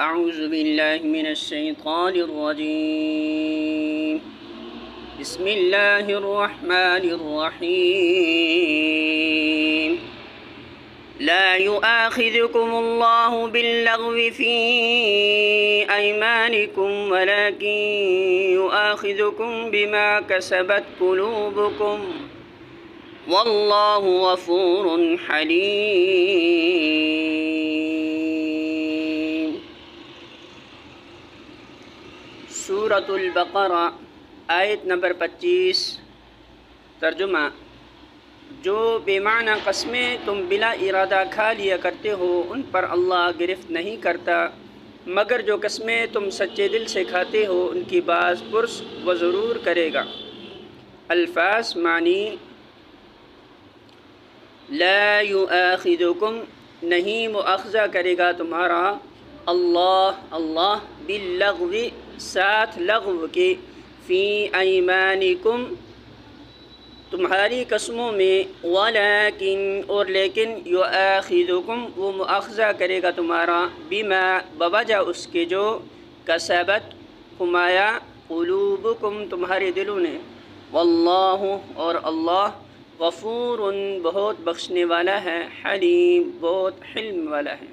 اعوذ باللہ من الشیطان الرجیم بسم اللہ الرحمن الرحیم لا يؤاخذكم الله باللغو في أيمانكم ولكن يؤاخذكم بما كسبت قلوبكم والله غفور حلیم۔ سورۃ البقرہ آیت نمبر 25۔ ترجمہ: جو بے معنی قسمیں تم بلا ارادہ کھا لیا کرتے ہو ان پر اللہ گرفت نہیں کرتا، مگر جو قسمیں تم سچے دل سے کھاتے ہو ان کی باز پرس و ضرور کرے گا۔ الفاظ معنی: لا یؤاخذکم نہیں مؤاخذہ کرے گا تمہارا اللہ باللغو ساتھ لغو کے، فی ایمانکم تمہاری قسموں میں، ولیکن اور لیکن، یؤاخذکم وہ مؤاخذہ کرے گا تمہارا، بما بوجہ اس کے جو، کسبت کمایا، قلوبکم تمہارے دلوں نے، واللہ اور اللہ، غفور بہت بخشنے والا ہے، حلیم بہت حلم والا ہے۔